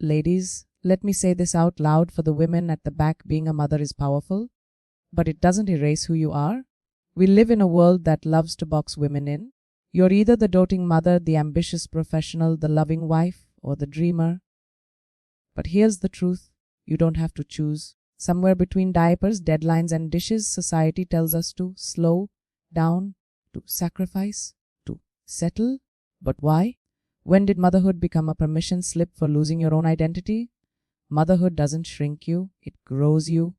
Ladies, let me say this out loud for the women at the back: being a mother is powerful, but it doesn't erase who you are. We live in a world that loves to box women in. You're either the doting mother, the ambitious professional, the loving wife, or the dreamer. But here's the truth: you don't have to choose. Somewhere between diapers, deadlines, and dishes, society tells us to slow down, to sacrifice, to settle. But why? When did motherhood become a permission slip for losing your own identity? Motherhood doesn't shrink you, it grows you.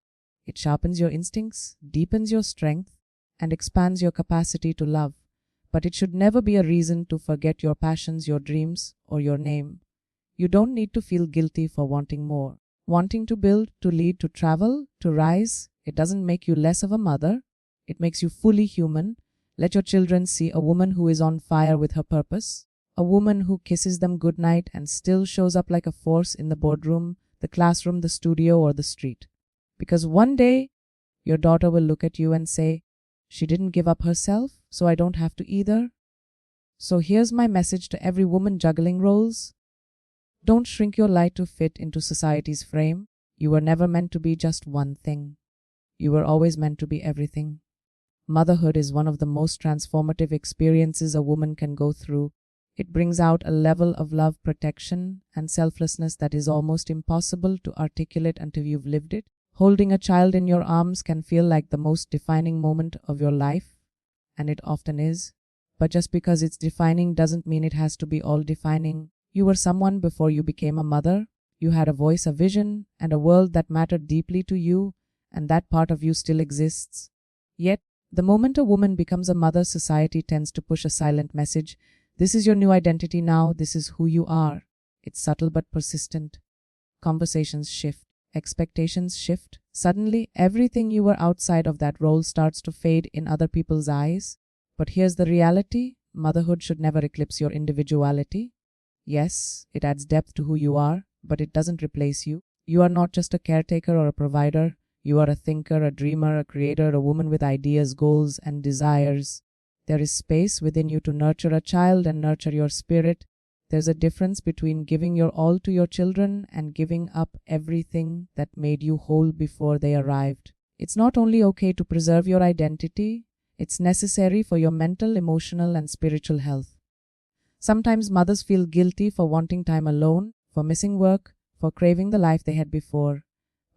It sharpens your instincts, deepens your strength, and expands your capacity to love. But it should never be a reason to forget your passions, your dreams, or your name. You don't need to feel guilty for wanting more. Wanting to build, to lead, to travel, to rise, it doesn't make you less of a mother. It makes you fully human. Let your children see a woman who is on fire with her purpose, a woman who kisses them goodnight and still shows up like a force in the boardroom, the classroom, the studio, or the street. Because one day, your daughter will look at you and say, "She didn't give up herself, so I don't have to either." So here's my message to every woman juggling roles. Don't shrink your light to fit into society's frame. You were never meant to be just one thing. You were always meant to be everything. Motherhood is one of the most transformative experiences a woman can go through. It brings out a level of love, protection, and selflessness that is almost impossible to articulate until you've lived it. Holding a child in your arms can feel like the most defining moment of your life, and it often is. But just because it's defining doesn't mean it has to be all defining. You were someone before you became a mother. You had a voice, a vision, and a world that mattered deeply to you, and that part of you still exists. Yet, the moment a woman becomes a mother, society tends to push a silent message. This is your new identity now. This is who you are. It's subtle but persistent. Conversations shift. Expectations shift. Suddenly, everything you were outside of that role starts to fade in other people's eyes. But here's the reality: motherhood should never eclipse your individuality. Yes, it adds depth to who you are, but it doesn't replace you. You are not just a caretaker or a provider. You are a thinker, a dreamer, a creator, a woman with ideas, goals, and desires. There is space within you to nurture a child and nurture your spirit. There's a difference between giving your all to your children and giving up everything that made you whole before they arrived. It's not only okay to preserve your identity, it's necessary for your mental, emotional, and spiritual health. Sometimes mothers feel guilty for wanting time alone, for missing work, for craving the life they had before.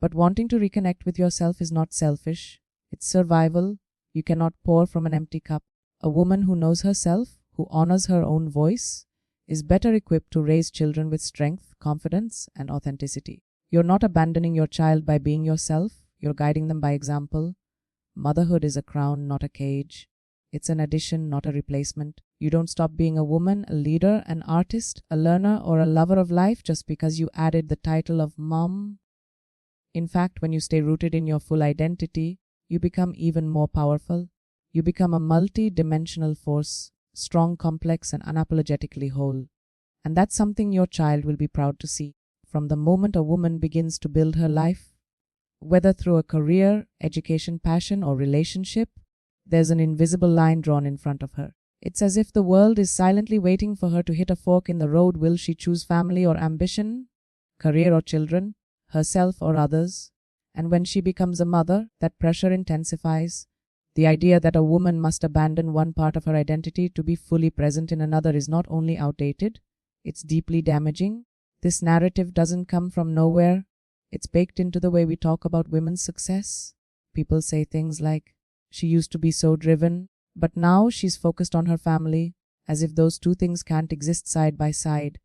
But wanting to reconnect with yourself is not selfish. It's survival. You cannot pour from an empty cup. A woman who knows herself, who honors her own voice, is better equipped to raise children with strength, confidence, and authenticity. You're not abandoning your child by being yourself. You're guiding them by example. Motherhood is a crown, not a cage. It's an addition, not a replacement. You don't stop being a woman, a leader, an artist, a learner, or a lover of life just because you added the title of mom. In fact, when you stay rooted in your full identity, you become even more powerful. You become a multi-dimensional force, strong, complex, and unapologetically whole. And that's something your child will be proud to see. From the moment a woman begins to build her life, whether through a career, education, passion, or relationship, there's an invisible line drawn in front of her. It's as if the world is silently waiting for her to hit a fork in the road. Will she choose family or ambition, career or children, herself or others? And when she becomes a mother, that pressure intensifies. The idea that a woman must abandon one part of her identity to be fully present in another is not only outdated, it's deeply damaging. This narrative doesn't come from nowhere. It's baked into the way we talk about women's success. People say things like, "She used to be so driven, but now she's focused on her family," as if those two things can't exist side by side.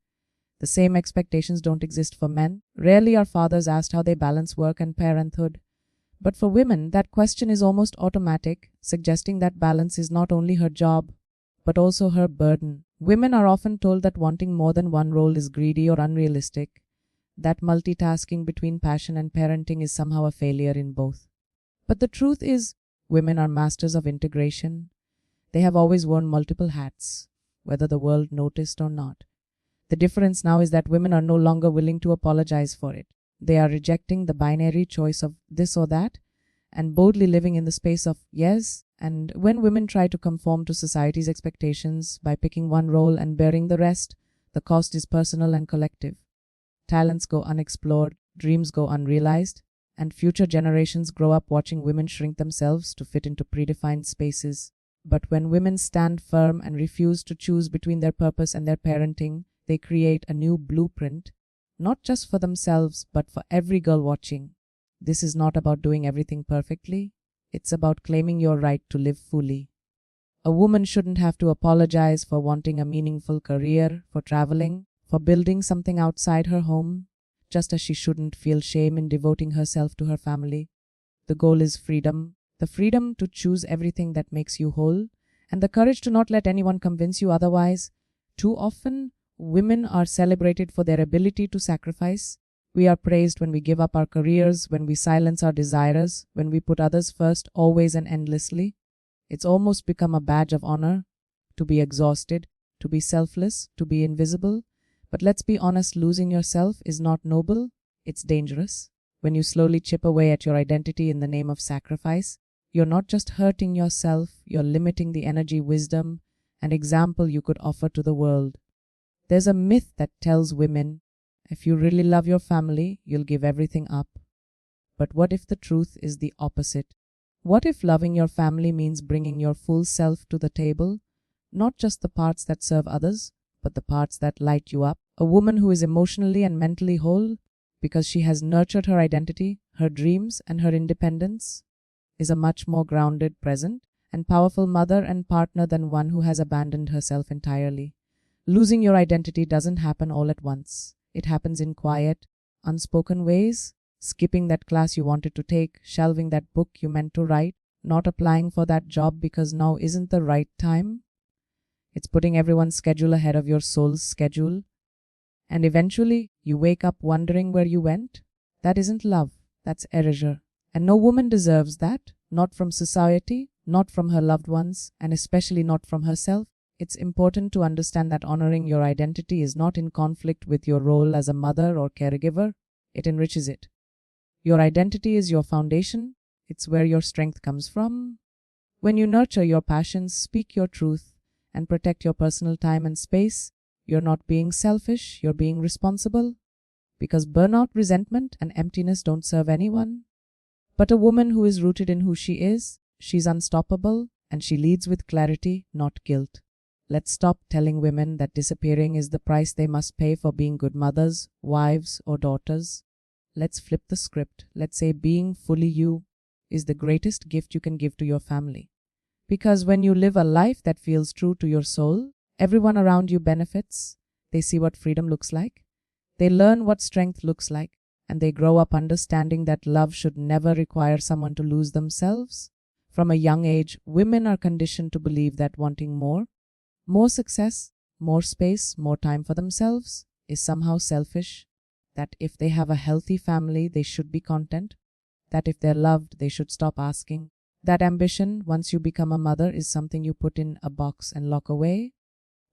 The same expectations don't exist for men. Rarely are fathers asked how they balance work and parenthood. But for women, that question is almost automatic, suggesting that balance is not only her job, but also her burden. Women are often told that wanting more than one role is greedy or unrealistic, that multitasking between passion and parenting is somehow a failure in both. But the truth is, women are masters of integration. They have always worn multiple hats, whether the world noticed or not. The difference now is that women are no longer willing to apologize for it. They are rejecting the binary choice of this or that and boldly living in the space of yes. And when women try to conform to society's expectations by picking one role and bearing the rest, the cost is personal and collective. talents go unexplored, dreams go unrealized, and future generations grow up watching women shrink themselves to fit into predefined spaces. But when women stand firm and refuse to choose between their purpose and their parenting, they create a new blueprint, not just for themselves, but for every girl watching. This is not about doing everything perfectly. It's about claiming your right to live fully. A woman shouldn't have to apologize for wanting a meaningful career, for traveling, for building something outside her home, just as she shouldn't feel shame in devoting herself to her family. The goal is freedom, the freedom to choose everything that makes you whole, and the courage to not let anyone convince you otherwise. Too often, women are celebrated for their ability to sacrifice. We are praised when we give up our careers, when we silence our desires, when we put others first, always and endlessly. It's almost become a badge of honor to be exhausted, to be selfless, to be invisible. But let's be honest, losing yourself is not noble, it's dangerous. When you slowly chip away at your identity in the name of sacrifice, you're not just hurting yourself, you're limiting the energy, wisdom, and example you could offer to the world. There's a myth that tells women, if you really love your family, you'll give everything up. But what if the truth is the opposite? What if loving your family means bringing your full self to the table? Not just the parts that serve others, but the parts that light you up. A woman who is emotionally and mentally whole because she has nurtured her identity, her dreams, and her independence is a much more grounded, present, and powerful mother and partner than one who has abandoned herself entirely. Losing your identity doesn't happen all at once. It happens in quiet, unspoken ways. Skipping that class you wanted to take, shelving that book you meant to write, not applying for that job because now isn't the right time. It's putting everyone's schedule ahead of your soul's schedule. And eventually, you wake up wondering where you went. That isn't love, that's erasure. And no woman deserves that, not from society, not from her loved ones, and especially not from herself. It's important to understand that honoring your identity is not in conflict with your role as a mother or caregiver. It enriches it. Your identity is your foundation. It's where your strength comes from. When you nurture your passions, speak your truth, and protect your personal time and space, you're not being selfish, you're being responsible. Because burnout, resentment, and emptiness don't serve anyone. But a woman who is rooted in who she is, she's unstoppable, and she leads with clarity, not guilt. Let's stop telling women that disappearing is the price they must pay for being good mothers, wives, or daughters. Let's flip the script. Let's say being fully you is the greatest gift you can give to your family. Because when you live a life that feels true to your soul, everyone around you benefits. They see what freedom looks like. They learn what strength looks like. And they grow up understanding that love should never require someone to lose themselves. From a young age, women are conditioned to believe that wanting more success, more space, more time for themselves is somehow selfish. That if they have a healthy family, they should be content. That if they're loved, they should stop asking. That ambition, once you become a mother, is something you put in a box and lock away.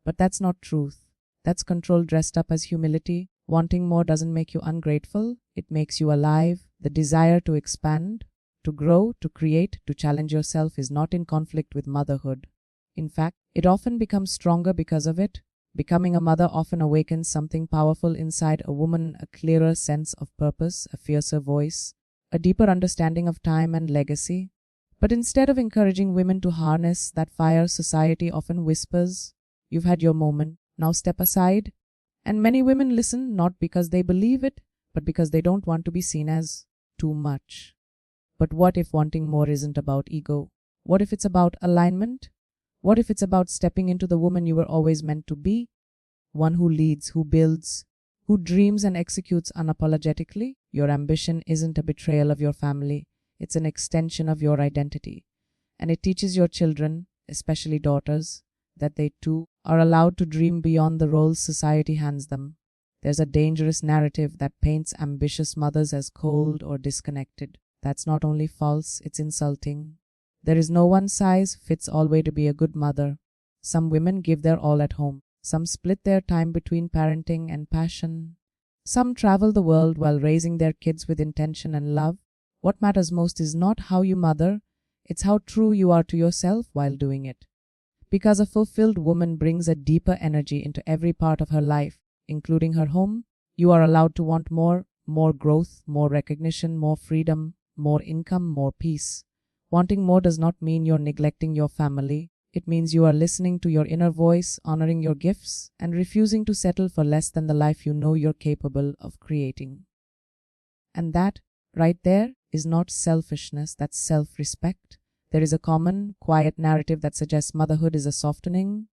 But that's not truth. That's control dressed up as humility. Wanting more doesn't make you ungrateful. It makes you alive. The desire to expand, to grow, to create, to challenge yourself is not in conflict with motherhood. In fact, it often becomes stronger because of it. Becoming a mother often awakens something powerful inside a woman, a clearer sense of purpose, a fiercer voice, a deeper understanding of time and legacy. But instead of encouraging women to harness that fire, society often whispers, "You've had your moment, now step aside." And many women listen not because they believe it, but because they don't want to be seen as too much. But what if wanting more isn't about ego? What if it's about alignment? What if it's about stepping into the woman you were always meant to be? One who leads, who builds, who dreams and executes unapologetically? Your ambition isn't a betrayal of your family. It's an extension of your identity. And it teaches your children, especially daughters, that they too are allowed to dream beyond the roles society hands them. There's a dangerous narrative that paints ambitious mothers as cold or disconnected. That's not only false, it's insulting. There is no one-size-fits-all way to be a good mother. Some women give their all at home. Some split their time between parenting and passion. Some travel the world while raising their kids with intention and love. What matters most is not how you mother, it's how true you are to yourself while doing it. Because a fulfilled woman brings a deeper energy into every part of her life, including her home, You are allowed to want more growth, more recognition, more freedom, more income, more peace. Wanting more does not mean you're neglecting your family. It means you are listening to your inner voice, honoring your gifts, and refusing to settle for less than the life you know you're capable of creating. And that, right there, is not selfishness, that's self-respect. There is a common, quiet narrative that suggests motherhood is a softening,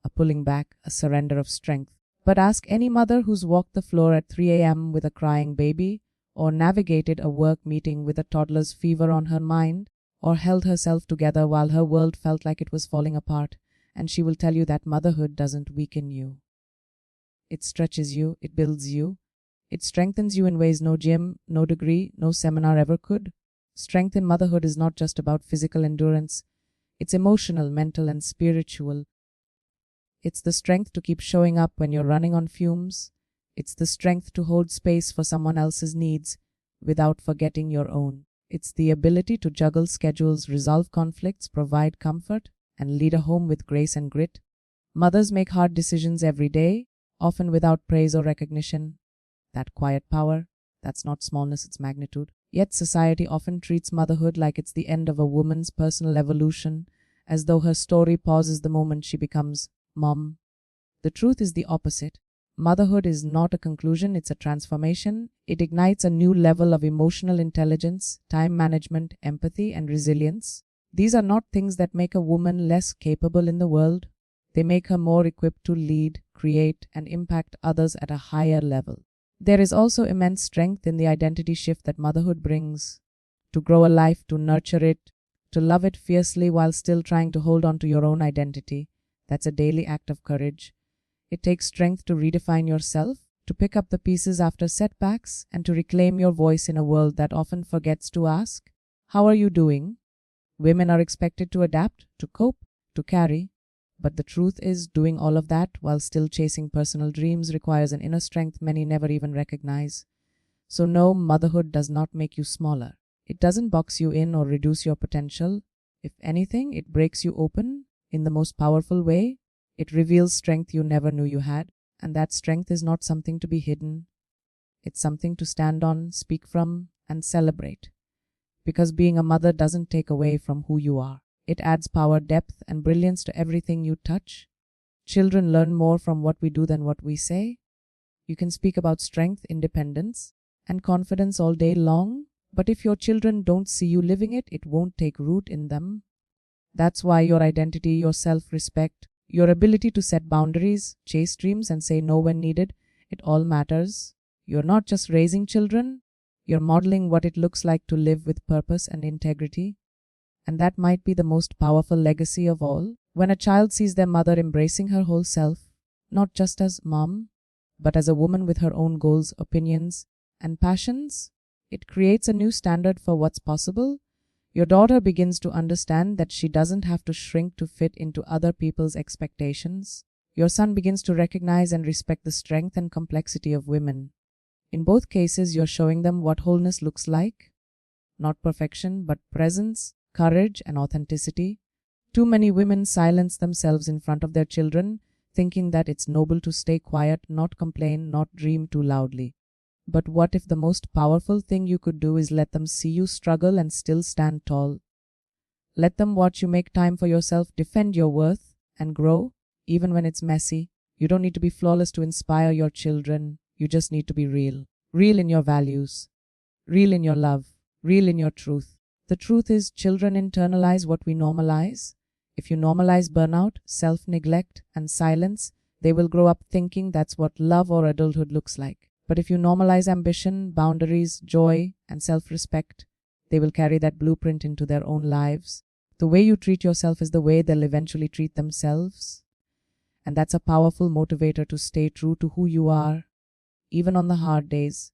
a pulling back, a surrender of strength. But ask any mother who's walked the floor at 3 a.m. with a crying baby, or navigated a work meeting with a toddler's fever on her mind, or held herself together while her world felt like it was falling apart, and she will tell you that motherhood doesn't weaken you. It stretches you, it builds you, it strengthens you in ways no gym, no degree, no seminar ever could. Strength in motherhood is not just about physical endurance, it's emotional, mental, and spiritual. It's the strength to keep showing up when you're running on fumes. It's the strength to hold space for someone else's needs without forgetting your own. It's the ability to juggle schedules, resolve conflicts, provide comfort, and lead a home with grace and grit. Mothers make hard decisions every day, often without praise or recognition. That quiet power, that's not smallness, it's magnitude. Yet society often treats motherhood like it's the end of a woman's personal evolution, as though her story pauses the moment she becomes mom. The truth is the opposite. Motherhood is not a conclusion, it's a transformation. It ignites a new level of emotional intelligence, time management, empathy, and resilience. These are not things that make a woman less capable in the world. They make her more equipped to lead, create, and impact others at a higher level. There is also immense strength in the identity shift that motherhood brings. To grow a life, to nurture it, to love it fiercely while still trying to hold on to your own identity. That's a daily act of courage. It takes strength to redefine yourself, to pick up the pieces after setbacks, and to reclaim your voice in a world that often forgets to ask, "How are you doing?" Women are expected to adapt, to cope, to carry. But the truth is, doing all of that while still chasing personal dreams requires an inner strength many never even recognize. So no, motherhood does not make you smaller. It doesn't box you in or reduce your potential. If anything, it breaks you open in the most powerful way. It reveals strength you never knew you had, and that strength is not something to be hidden. It's something to stand on, speak from, and celebrate. Because being a mother doesn't take away from who you are. It adds power, depth, and brilliance to everything you touch. Children learn more from what we do than what we say. You can speak about strength, independence, and confidence all day long, but if your children don't see you living it, it won't take root in them. That's why your identity, your self-respect, your ability to set boundaries, chase dreams, and say no when needed, it all matters. You're not just raising children, you're modeling what it looks like to live with purpose and integrity. And that might be the most powerful legacy of all. When a child sees their mother embracing her whole self, not just as mom, but as a woman with her own goals, opinions, and passions, it creates a new standard for what's possible. Your daughter begins to understand that she doesn't have to shrink to fit into other people's expectations. Your son begins to recognize and respect the strength and complexity of women. In both cases, you're showing them what wholeness looks like. Not perfection, but presence, courage, and authenticity. Too many women silence themselves in front of their children, thinking that it's noble to stay quiet, not complain, not dream too loudly. But what if the most powerful thing you could do is let them see you struggle and still stand tall? Let them watch you make time for yourself, defend your worth, and grow, even when it's messy. You don't need to be flawless to inspire your children. You just need to be real. Real in your values. Real in your love. Real in your truth. The truth is, children internalize what we normalize. If you normalize burnout, self-neglect, and silence, they will grow up thinking that's what love or adulthood looks like. But if you normalize ambition, boundaries, joy, and self-respect, they will carry that blueprint into their own lives. The way you treat yourself is the way they'll eventually treat themselves. And that's a powerful motivator to stay true to who you are, even on the hard days.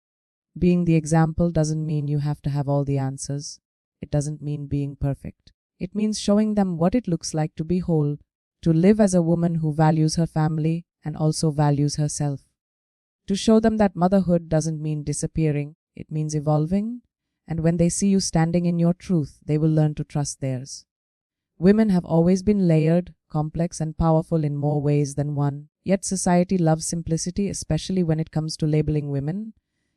Being the example doesn't mean you have to have all the answers. It doesn't mean being perfect. It means showing them what it looks like to be whole, to live as a woman who values her family and also values herself. To show them that motherhood doesn't mean disappearing, it means evolving, and when they see you standing in your truth, they will learn to trust theirs. Women have always been layered, complex, and powerful in more ways than one. Yet society loves simplicity, especially when it comes to labeling women.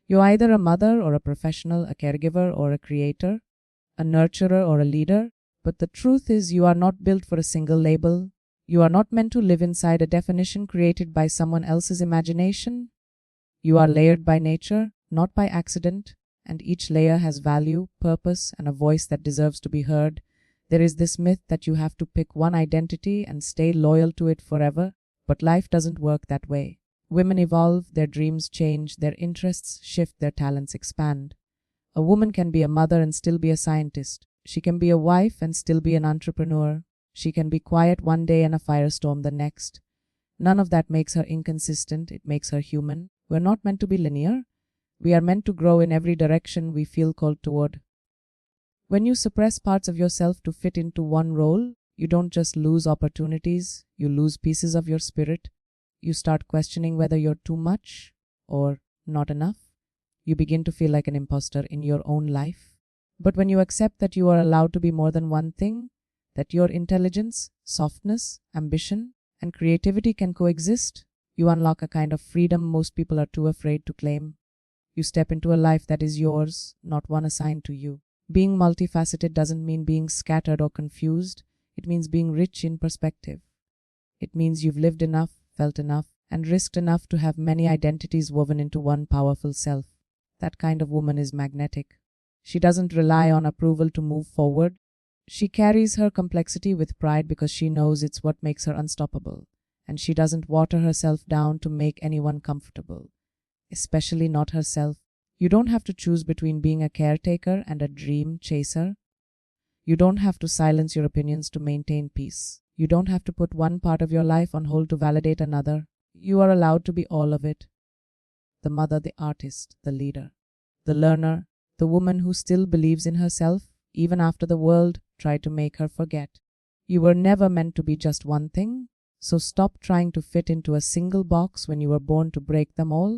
You're either a mother or a professional, a caregiver or a creator, a nurturer or a leader. But the truth is, you are not built for a single label. You are not meant to live inside a definition created by someone else's imagination. You are layered by nature, not by accident, and each layer has value, purpose, and a voice that deserves to be heard. There is this myth that you have to pick one identity and stay loyal to it forever, but life doesn't work that way. Women evolve, their dreams change, their interests shift, their talents expand. A woman can be a mother and still be a scientist. She can be a wife and still be an entrepreneur. She can be quiet one day and a firestorm the next. None of that makes her inconsistent, it makes her human. We're not meant to be linear. We are meant to grow in every direction we feel called toward. When you suppress parts of yourself to fit into one role, you don't just lose opportunities, you lose pieces of your spirit. You start questioning whether you're too much or not enough. You begin to feel like an imposter in your own life. But when you accept that you are allowed to be more than one thing, that your intelligence, softness, ambition, and creativity can coexist, you unlock a kind of freedom most people are too afraid to claim. You step into a life that is yours, not one assigned to you. Being multifaceted doesn't mean being scattered or confused. It means being rich in perspective. It means you've lived enough, felt enough, and risked enough to have many identities woven into one powerful self. That kind of woman is magnetic. She doesn't rely on approval to move forward. She carries her complexity with pride because she knows it's what makes her unstoppable. And she doesn't water herself down to make anyone comfortable, especially not herself. You don't have to choose between being a caretaker and a dream chaser. You don't have to silence your opinions to maintain peace. You don't have to put one part of your life on hold to validate another. You are allowed to be all of it. The mother, the artist, the leader, the learner, the woman who still believes in herself, even after the world tried to make her forget. You were never meant to be just one thing, so stop trying to fit into a single box when you were born to break them all.